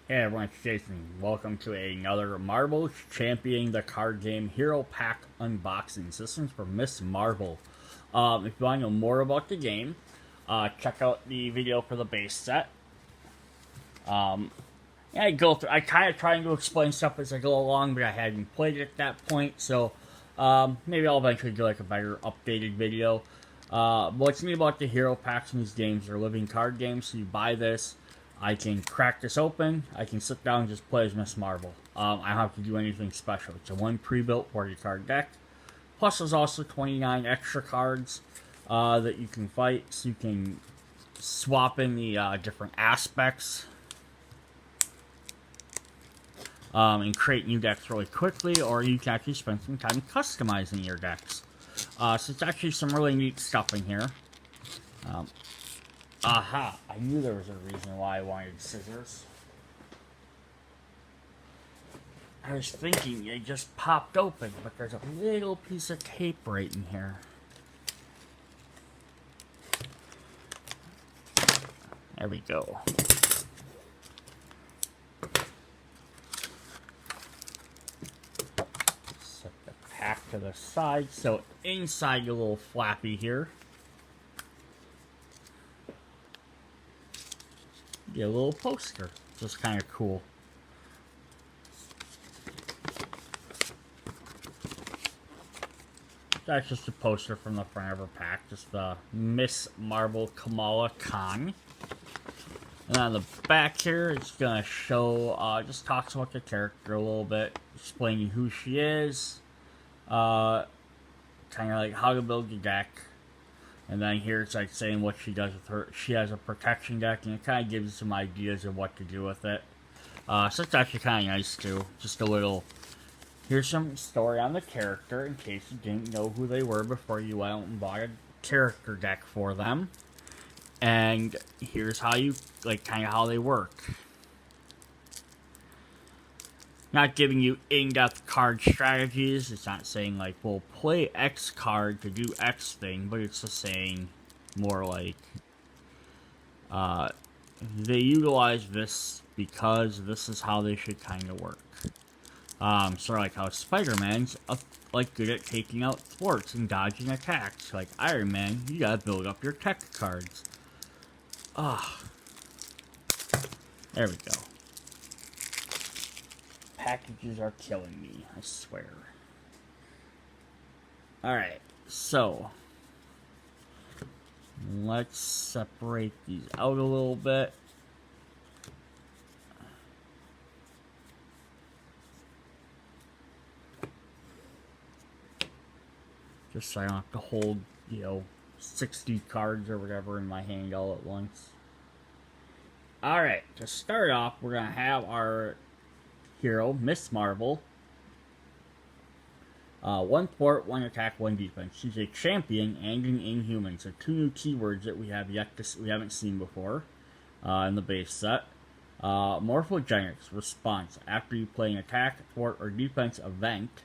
Hey everyone, it's Jason. Welcome to another Marvel Champion the Card Game Hero Pack unboxing. This one's for Miss Marvel. If you want to know more about the game, check out the video for the base set. I go through. I kind of trying to explain stuff as I go along, but I hadn't played it at that point, so maybe I'll eventually do like a better updated video. What's neat about the hero packs in these games? They're living card games, so you buy this. I can crack this open. I can sit down and just play as Miss Marvel. I don't have to do anything special. It's a one pre-built 40 card deck. Plus, there's also 29 extra cards that you can fight, so you can swap in the different aspects and create new decks really quickly, or you can actually spend some time customizing your decks. So it's actually some really neat stuff in here. Aha! I knew there was a reason why I wanted scissors. I was thinking it just popped open, but there's a little piece of tape right in here. There we go. Set the pack to the side. So inside the little flappy here, get a little poster. Just kind of cool. That's just a poster from the front of her pack. Just the Miss Marvel Kamala Khan. And on the back here, it's going to show, just talks about the character a little bit. Explaining who she is. Kind of like how to build your deck. And then here it's like saying what she does with her. She has a protection deck, and it kind of gives you some ideas of what to do with it. So it's actually kind of nice too. Just a little. Here's some story on the character in case you didn't know who they were before you went out and bought a character deck for them. And here's how you, like, kind of how they work. Not giving you in-depth card strategies. It's not saying, like, well, play X card to do X thing, but it's just saying more like, they utilize this because this is how they should kind of work. Sort of like how Spider-Man's like good at taking out thwarts and dodging attacks. Like Iron Man, you gotta build up your tech cards. There we go. Packages are killing me, I swear. Alright, so let's separate these out a little bit. Just so I don't have to hold, 60 cards or whatever in my hand all at once. Alright, to start off, we're going to have our hero, Miss Marvel. 1 thwart, 1 attack, 1 defense. She's a champion and an inhuman. So 2 new keywords that we haven't seen before in the base set. Morphogenics response. After you play an attack, thwart, or defense event,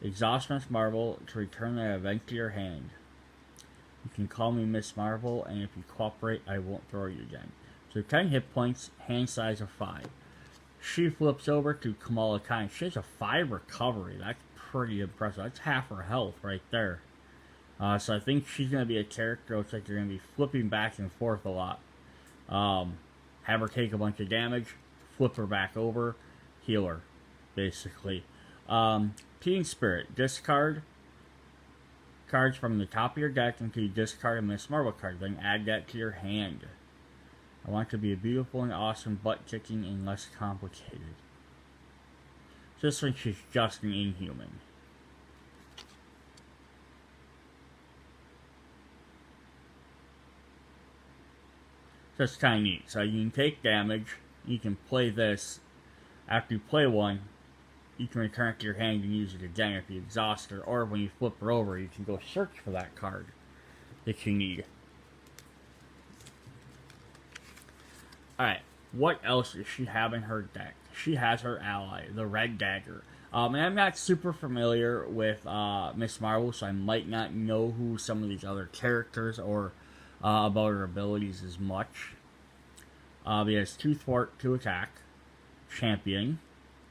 exhaust Miss Marvel to return that event to your hand. You can call me Miss Marvel, and if you cooperate, I won't throw you again. So 10 hit points, hand size of 5. She flips over to Kamala Khan. She has a 5 recovery. That's pretty impressive. That's half her health right there. So I think she's going to be a character. Looks like you're going to be flipping back and forth a lot. Have her take a bunch of damage, flip her back over, heal her, basically. Teen Spirit. Discard cards from the top of your deck until you discard a Miss Marvel card. Then add that to your hand. I want it to be a beautiful and awesome, butt-kicking and less complicated. This one, she's just an inhuman. So it's kind of neat. So you can take damage. You can play this. After you play one, you can return it to your hand and use it again if you exhaust her. Or when you flip her over, you can go search for that card that you need. Alright, what else does she have in her deck? She has her ally, the Red Dagger. And I'm not super familiar with Miss Marvel, so I might not know who some of these other characters or about her abilities as much. He has 2 thwart, 2 attack. champion.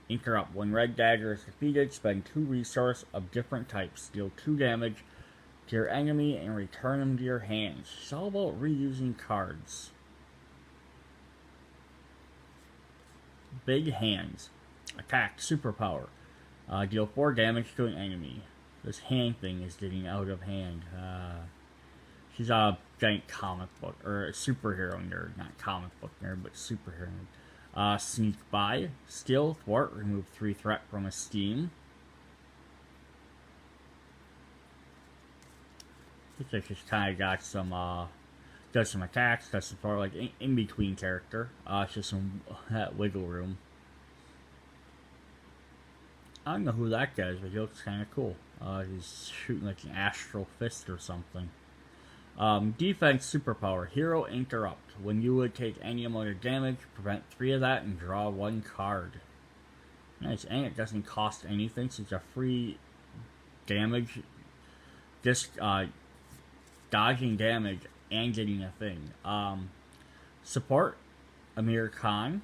Interrupt. When Red Dagger is defeated, spend 2 resource of different types. Deal 2 damage to your enemy and return them to your hands. It's all about reusing cards. Big Hands. Attack. Superpower. Deal 4 damage to an enemy. This hand thing is getting out of hand. She's a giant comic book, or a superhero nerd. Not comic book nerd, but superhero nerd. Sneak by. Steal. Thwart. Remove 3 threat from a steam. Looks like she's kind of got some, does some attacks, does some sort of like in-between character. It's just some wiggle room. I don't know who that guy is, but he looks kind of cool. He's shooting like an astral fist or something. Defense superpower. Hero Interrupt. When you would take any amount of damage, prevent 3 of that and draw 1 card. Nice, and it doesn't cost anything, so it's a free damage. Just, dodging damage and getting a thing. Support. Amir Khan.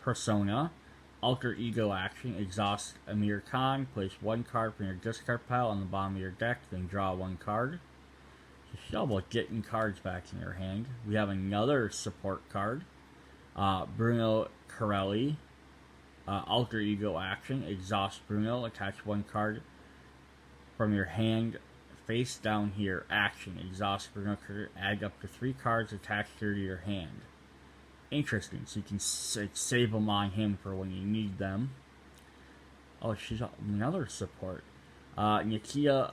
Persona. Alter Ego action. Exhaust Amir Khan. Place 1 card from your discard pile on the bottom of your deck, then draw 1 card. It's all about getting cards back in your hand. We have another support card. Bruno Corelli. Alter Ego action. Exhaust Bruno. Attach 1 card from your hand face down here. Action. Exhaust Bruno. Add up to 3 cards attached here to your hand. Interesting. So you can save them on him for when you need them. Oh, she's another support. Nakia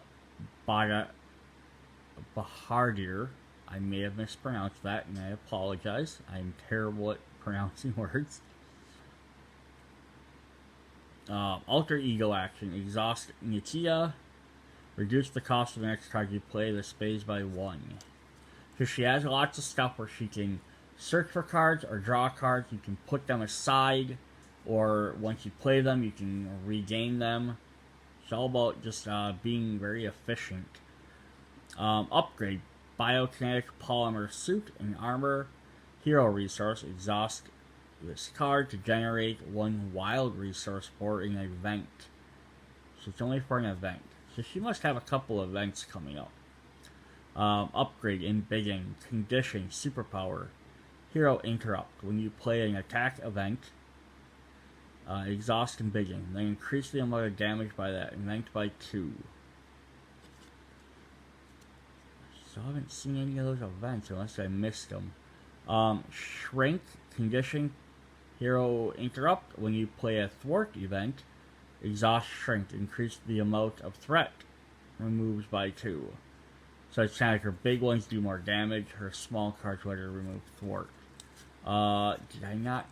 Bahardir. I may have mispronounced that, and I apologize. I'm terrible at pronouncing words. Alter Ego action. Exhaust Nakia. Reduce the cost of the next card you play the space by 1. So she has lots of stuff where she can search for cards or draw cards. You can put them aside, or once you play them, you can regain them. It's all about just being very efficient. Upgrade. Biokinetic Polymer Suit and Armor. Hero Resource. Exhaust this card to generate 1 wild resource for an event. So it's only for an event. So she must have a couple events coming up. Upgrade. Embiggen. Condition. Superpower. Hero Interrupt. When you play an attack event, exhaust Embiggen. Then increase the amount of damage by that event by 2. So I haven't seen any of those events unless I missed them. Shrink. Condition. Hero Interrupt. When you play a thwart event, exhaust Shrink. Increase the amount of threat removes by 2. So it's kind of like her big ones do more damage, her small cards let her remove thwart. Did I not?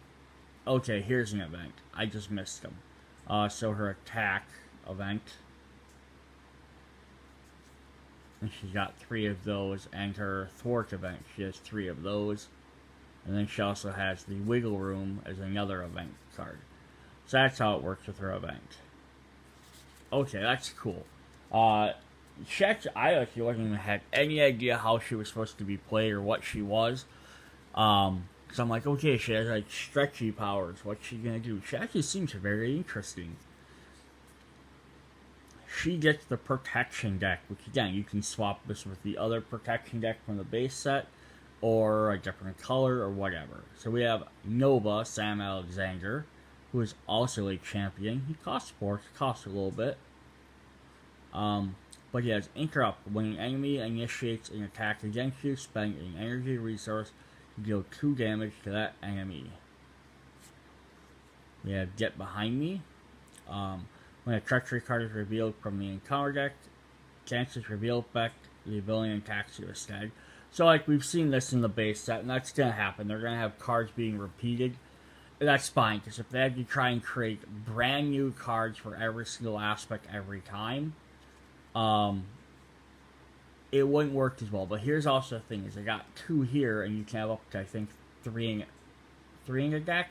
Okay, here's an event. I just missed them. So her attack event. And she's got 3 of those, and her thwart event, she has 3 of those. And then she also has the wiggle room as another event card. So that's how it works with her event. Okay, that's cool. I actually wasn't even had any idea how she was supposed to be played or what she was. So I'm like, okay, she has like stretchy powers. What's she gonna do? She actually seems very interesting. She gets the protection deck, which again, you can swap this with the other protection deck from the base set, or a different color, or whatever. So we have Nova, Sam Alexander, who is also a champion. He costs 4, costs a little bit. But he has Interrupt. When an enemy initiates an attack against you, spend an energy resource to deal 2 damage to that enemy. We have Get Behind Me. When a treachery card is revealed from the encounter deck, cancels reveal effect, the villain attacks you instead. So like we've seen this in the base set, and that's going to happen. They're going to have cards being repeated. That's fine, because if they had to try and create brand new cards for every single aspect every time, it wouldn't work as well. But here's also the thing, is I got 2 here, and you can have up to, I think, 3 in a deck.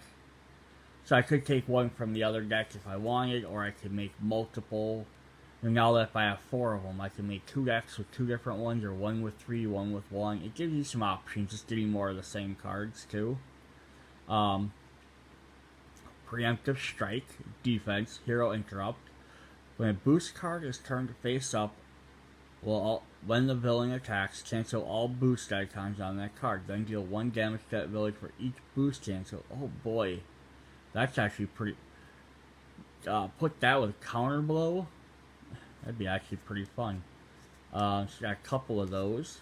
So I could take 1 from the other deck if I wanted, or I could make multiple. And now that if I have 4 of them, I can make 2 decks with 2 different ones, or 1 with 3, 1 with 1. It gives you some options, just getting more of the same cards, too. Preemptive Strike, Defense, Hero Interrupt. When a boost card is turned face up, when the villain attacks, cancel all boost icons on that card. Then deal 1 damage to that villain for each boost cancel. Oh boy. That's actually pretty... put that with Counter Blow. That'd be actually pretty fun. So got a couple of those.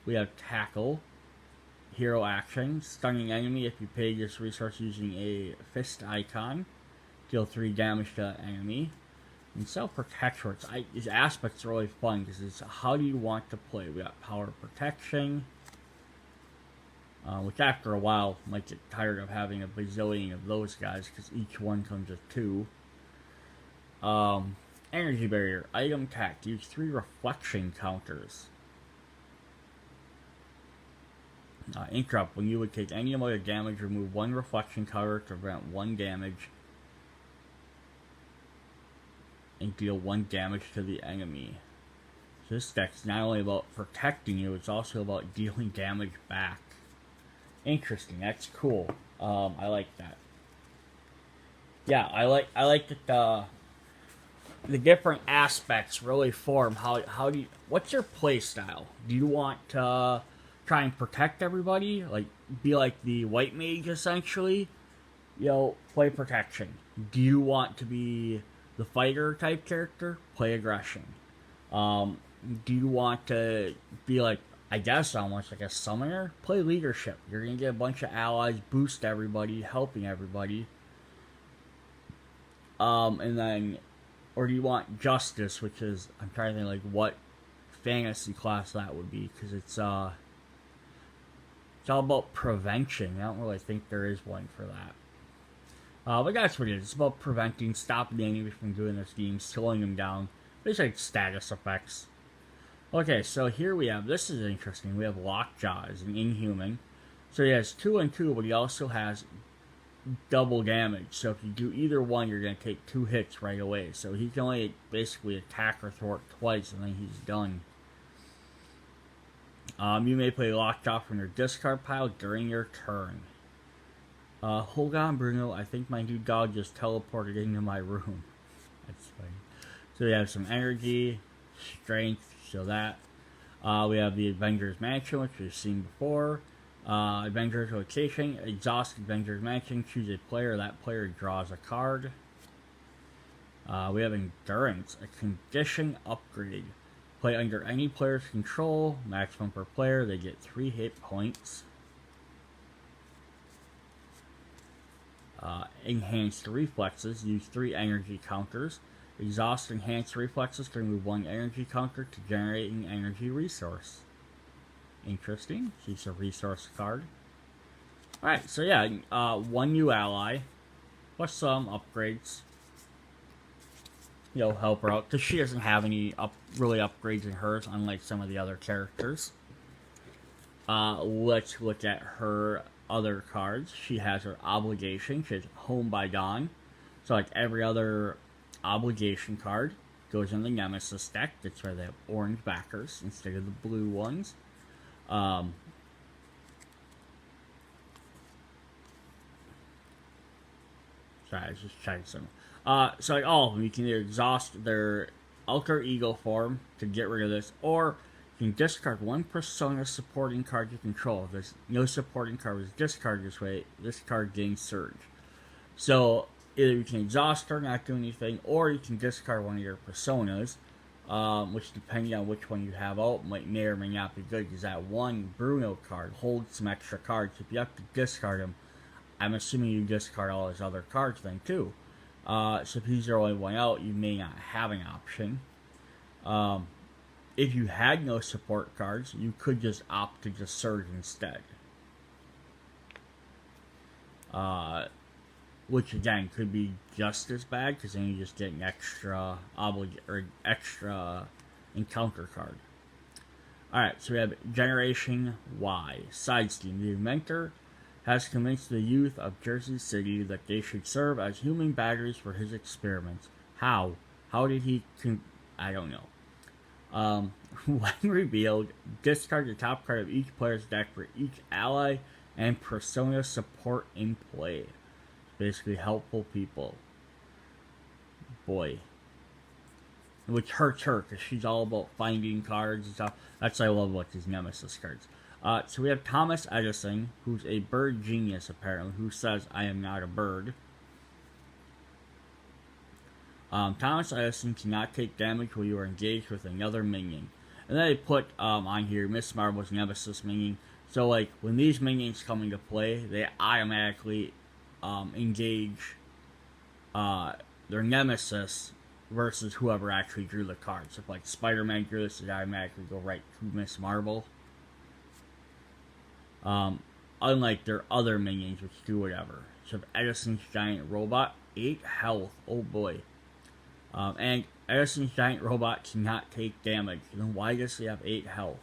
We have Tackle. Hero Action. Stunning enemy if you pay this resource using a fist icon. Deal 3 damage to that enemy. And Self-Protection. These aspects are really fun because it's how do you want to play. We got Power Protection. Which after a while might get tired of having a bazillion of those guys because each one comes with 2. Energy Barrier. Item Tact. Use 3 reflection counters. Interrupt. When you would take any amount of damage, remove 1 reflection counter to prevent 1 damage and deal 1 damage to the enemy. So this deck's not only about protecting you, it's also about dealing damage back. Interesting. That's cool. I like that. Yeah, I like that the different aspects really form how do you, what's your play style? Do you want to try and protect everybody, like be like the white mage essentially? Play protection. Do you want to be the fighter type character? Play aggression. Do you want to be like, I guess almost like a summoner? Play leadership. You're gonna get a bunch of allies, boost everybody, helping everybody. And then, or do you want justice, which is, I'm trying to think like what fantasy class that would be, because it's all about prevention. I don't really think there is one for that. But that's what it is. It's about preventing, stopping the enemy from doing their schemes, slowing them down. It's like status effects. Okay, so here we have, this is interesting. We have Lockjaw as an Inhuman. So he has 2 and 2, but he also has double damage. So if you do either one, you're going to take 2 hits right away. So he can only basically attack or thwart twice, and then he's done. You may play Lockjaw from your discard pile during your turn. Hold on, Bruno. I think my new dog just teleported into my room. That's funny. So we have some energy, strength, so that. We have the Avengers Mansion, which we've seen before. Avengers Location, exhaust Avengers Mansion, choose a player, that player draws a card. We have Endurance, a condition upgrade. Play under any player's control, maximum per player, they get 3 hit points. Enhanced Reflexes, use 3 energy counters. Exhaust Enhanced Reflexes to remove 1 energy counter to generate an energy resource. Interesting. She's a resource card. Alright, so yeah, 1 new ally, plus some upgrades. Help her out, because she doesn't have any really upgrades in hers, unlike some of the other characters. Let's look at her other cards. She has her Obligation. She has Home by Dawn. So like every other Obligation card goes in the Nemesis deck. That's why they have orange backers instead of the blue ones. Sorry, I was just checking some. So like all of them, you can either exhaust their Alter Ego form to get rid of this, or you can discard 1 persona supporting card you control. If there's no supporting card was discarded this way, this card gains Surge. So either you can exhaust her, not do anything, or you can discard one of your personas, which depending on which one you have out, may or may not be good, because that one Bruno card holds some extra cards. If you have to discard him, I'm assuming you discard all his other cards then too. So if he's the only one out, you may not have an option. If you had no support cards, you could just opt to just Surge instead. Which again could be just as bad, because then you just get an extra extra encounter card. Alright, so we have Generation Y. Side scheme. The inventor has convinced the youth of Jersey City that they should serve as human batteries for his experiments. How? How did he I don't know. When revealed, discard the top card of each player's deck for each ally and persona support in play. basically helpful people. Boy. Which hurts her, because she's all about finding cards and stuff. That's what I love about these Nemesis cards. So we have Thomas Edison, who's a bird genius, apparently, who says, I am not a bird. Thomas Edison cannot take damage while you are engaged with another minion. And then they put on here Miss Marvel's Nemesis minion. So, like, when these minions come into play, they automatically engage their Nemesis versus whoever actually drew the cards. If, like, Spider-Man drew this, it automatically go right to Miss Marvel. Unlike their other minions, which do whatever. So, if Edison's giant robot, 8 health. Oh boy. And Edison's giant robot cannot take damage. Then why does he have 8 health?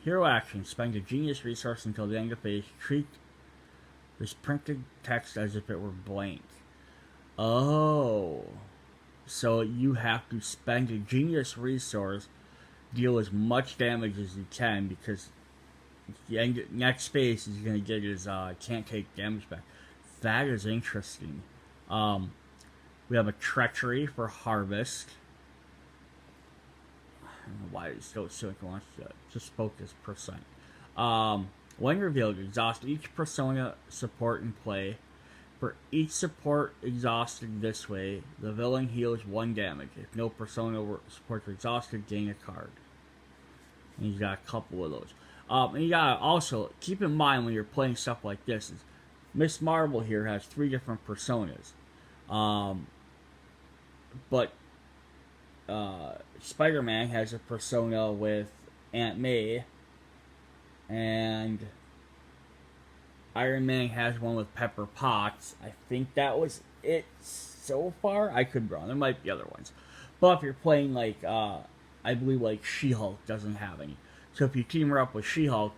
Hero action. Spend a genius resource until the end of phase. Treat this printed text as if it were blank. Oh. So you have to spend a genius resource, deal as much damage as you can, because the next phase he's going to get his can't take damage back. That is interesting. We have a treachery for harvest. I don't know why it's so wants to just focus percent. When revealed, exhaust each persona support in play. For each support exhausted this way, the villain heals 1 damage. If no persona supports are exhausted, gain a card. And he's got a couple of those. And you gotta also keep in mind when you're playing stuff like this, is Miss Marvel here has 3 different personas. But Spider-Man has a persona with Aunt May, and Iron Man has one with Pepper Potts. I think that was it so far. I could be wrong. There might be other ones. But if you're playing like, I believe like She-Hulk doesn't have any. So if you team her up with She-Hulk,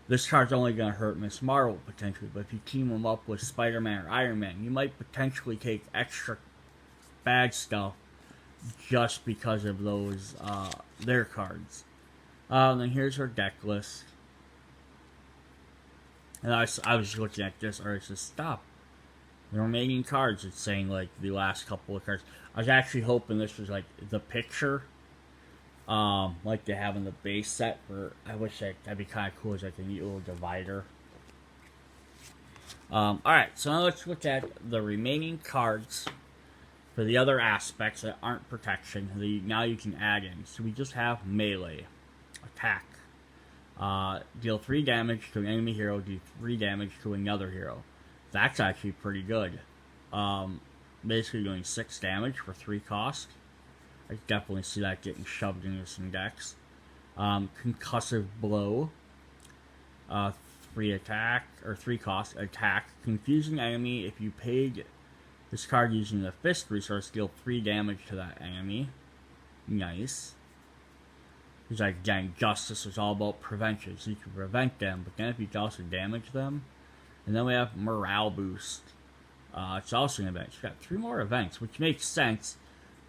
this card's only going to hurt Miss Marvel potentially. But if you team them up with Spider-Man or Iron Man, you might potentially take extra bad stuff just because of those, their cards. Then here's her deck list. And I was looking at this, or it says stop. The remaining cards, it's saying like the last couple of cards. I was actually hoping this was like the picture, like they have in the base set. For I wish that'd be kind of cool as like a neat little divider. Alright, so now let's look at the remaining cards for the other aspects that aren't protection. Now you can add in. So we just have melee, attack. Deal 3 damage to an enemy hero, do 3 damage to another hero. That's actually pretty good. Basically doing 6 damage for 3 cost. I definitely see that getting shoved into some decks. Concussive blow. 3 attack, or 3 cost, attack. Confusing enemy, if you paid this card using the fist resource, deal 3 damage to that enemy. Nice. He's like, again, justice is all about prevention, so you can prevent them, but then if you can also damage them. And then we have morale boost. It's also an event. She's got 3 more events, which makes sense.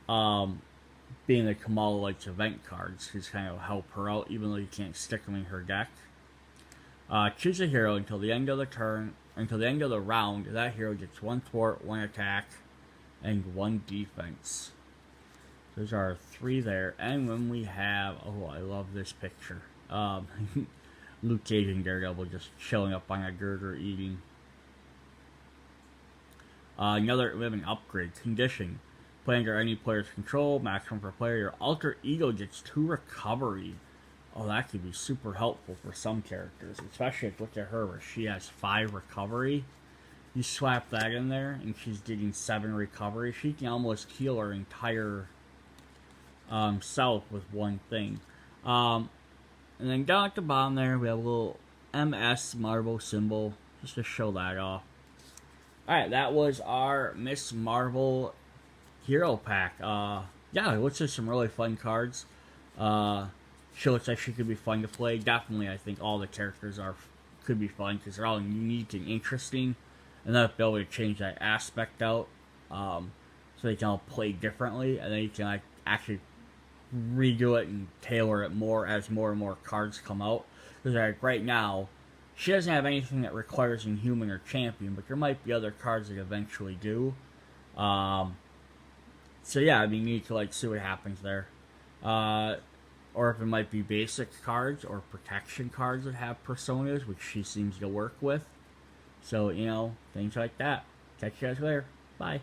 Being the Kamala likes event cards, because kind of help her out, even though you can't stick them in her deck. Choose a hero until the end of the turn, until the end of the round. That hero gets 1 thwart, 1 attack, and 1 defense. Those are 3 there. And when we have, oh, I love this picture. Luke Cage and Daredevil just chilling up on a girder eating. We have an upgrade. Condition. Play under any player's control. Maximum per player. Your alter ego gets 2 recovery. Oh, that could be super helpful for some characters. Especially if you look at her where she has 5 recovery. You swap that in there and she's getting 7 recovery. She can almost heal her entire self with 1 thing. And then down at the bottom there, we have a little MS Marvel symbol, just to show that off. Alright, that was our Miss Marvel Hero Pack. Yeah, it looks like some really fun cards. She looks like she could be fun to play. Definitely, I think all the characters could be fun, because they're all unique and interesting. And then be able to change that aspect out, so they can all play differently, and then you can like actually redo it and tailor it more as more and more cards come out. Because like right now, She doesn't have anything that requires Inhuman or Champion, but there might be other cards that eventually do. So yeah, I mean, you need to like see what happens there. Or if it might be basic cards or protection cards that have personas, which she seems to work with. So, things like that. Catch you guys later. Bye.